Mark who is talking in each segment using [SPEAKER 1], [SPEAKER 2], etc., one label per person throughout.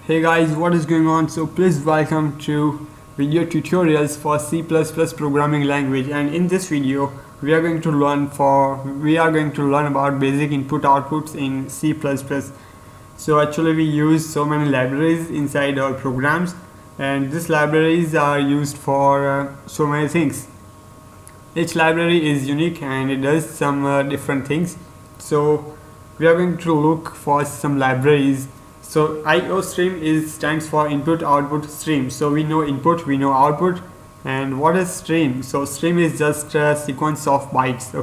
[SPEAKER 1] Hey guys, what is going on? So please welcome to video tutorials for C++ programming language, and in this video we are going to learn about basic input outputs in C++. So actually we use so many libraries inside our programs, and these libraries are used for so many things. Each library is unique and it does some different things. So we are going to look for some libraries. So Iostream stands for input output stream. So we know input, we know output. And what is stream? So stream is just a sequence of bytes.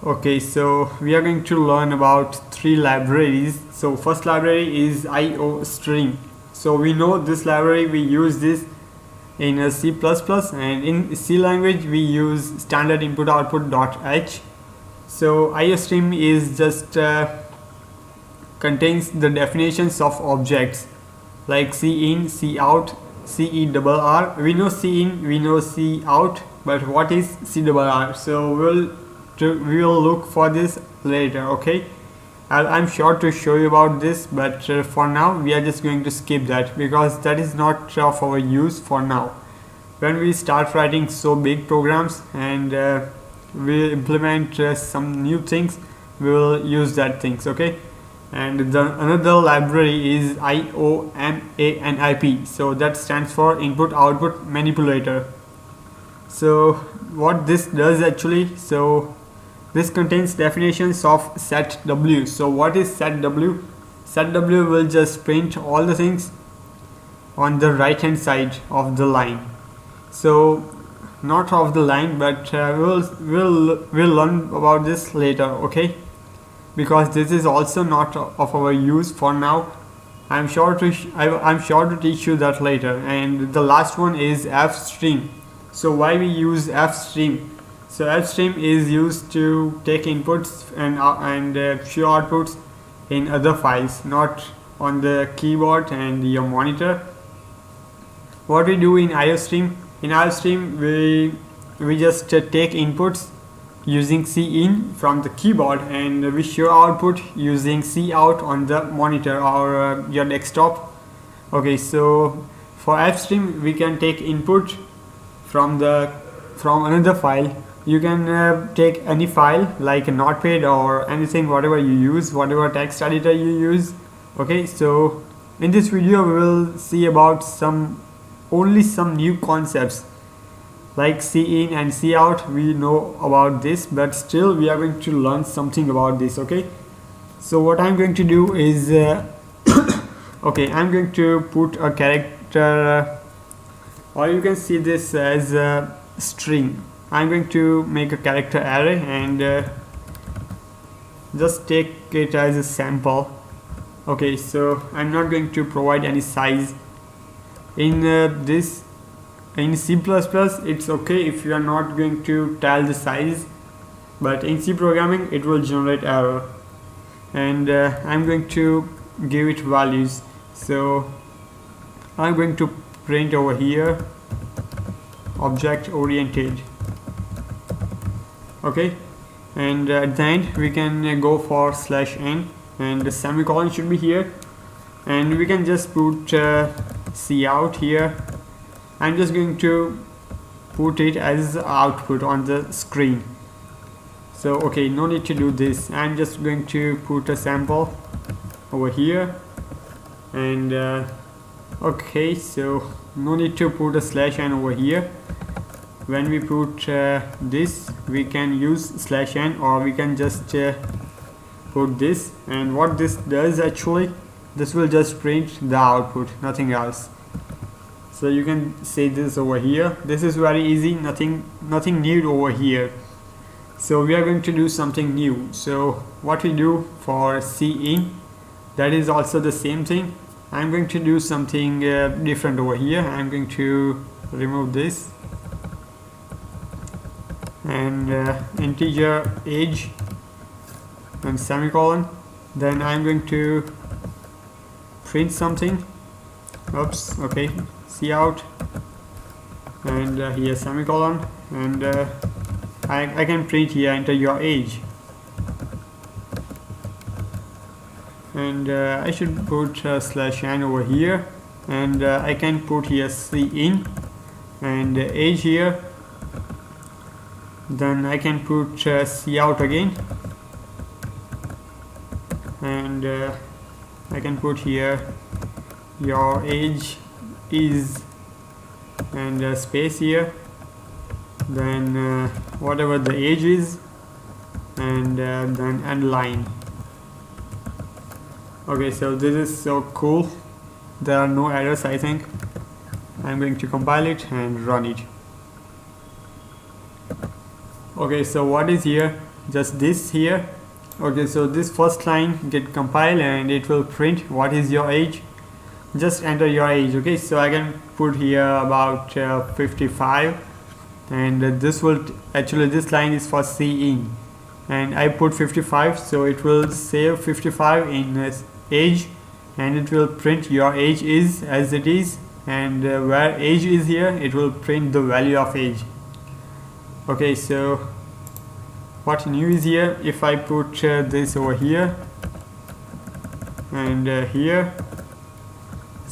[SPEAKER 1] Okay, so we are going to learn about three libraries. So first library is Iostream. So we know this library, we use this in C++, and in C language we use standard input output.h. So Iostream is just contains the definitions of objects like cin, cout, CERR. We know cin, we know cout, but what is CRR? So we will look for this later. Okay, I'm sure to show you about this, but for now we are just going to skip that because that is not of our use for now. When we start writing so big programs and we implement some new things, we will use that things. Okay. And another library is IOMANIP. So that stands for input output manipulator. So what this does actually, so this contains definitions of set W. So what is set W? Set W will just print all the things on the right hand side of the line. So not of the line, but we'll learn about this later. Okay, because this is also not of our use for now. I'm sure to teach you that later. And the last one is Fstream. So why we use Fstream? So Fstream is used to take inputs and show outputs in other files, not on the keyboard and your monitor. What we do in Iostream? In Iostream we just take inputs using cin from the keyboard, and we show output using cout on the monitor or your desktop. Okay, so for Fstream we can take input from another file. You can take any file like a notepad or anything, whatever you use, whatever text editor you use. Okay, so in this video we will see about only some new concepts like cin and cout. We know about this, but still we are going to learn something about this. Okay, so what I'm going to do is okay, I'm going to put a character, or you can see this as a string. I'm going to make a character array and just take it as a sample. Okay, so I'm not going to provide any size in this. In C++ it's okay if you are not going to tell the size, but in C programming it will generate error. And I'm going to give it values. So I'm going to print over here object oriented. Okay, and at the end we can go for /n, and the semicolon should be here, and we can just put cout here. I'm just going to put it as output on the screen. So okay, no need to do this. I'm just going to put a sample over here, and okay, so no need to put a /n over here. When we put this, we can use /n, or we can just put this. And what this does actually, this will just print the output, nothing else. So you can say this over here. This is very easy, nothing new over here. So we are going to do something new. So what we do for cin, that is also the same thing. I'm going to do something different over here. I'm going to remove this and integer age and semicolon. Then I'm going to print something. Oops, okay, cout, and here semicolon, and I can print here enter your age. and I should put /n over here, and I can put here cin and age here. Then I can put cout again, and I can put here your age is, and space here, then whatever the age is, and then end line. Okay, so this is so cool. There are no errors, I think. I'm going to compile it and run it. Okay, so what is here? Just this here. Okay, so this first line get compiled and it will print what is your age. Just enter your age. Okay, so I can put here about 55, and this will actually, this line is for cin, and I put 55, so it will save 55 in age, and it will print your age is as it is, and where age is here, it will print the value of age. Okay, so what new is here? If I put this over here and here,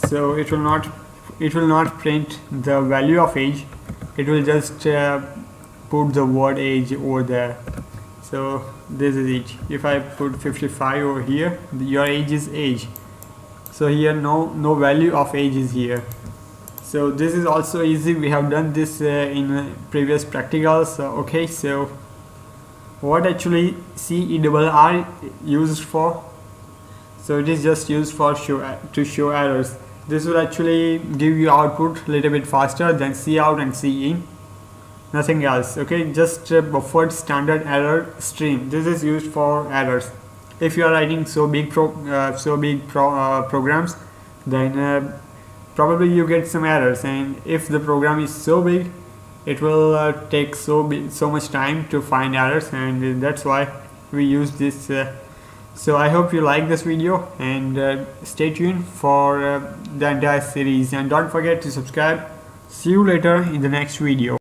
[SPEAKER 1] so it will not print the value of age. It will just put the word age over there. So this is it. If I put 55 over here, your age is age. So here no value of age is here. So this is also easy. We have done this in previous practicals. Okay, so what actually CERR used for? So it is just used for to show errors. This will actually give you output a little bit faster than cout and cin. Nothing else. Okay, just buffered standard error stream. This is used for errors. If you are writing so big programs, then probably you get some errors, and if the program is so big, it will take so much time to find errors, and that's why we use this. So I hope you like this video, and stay tuned for the entire series, and don't forget to subscribe. See you later in the next video.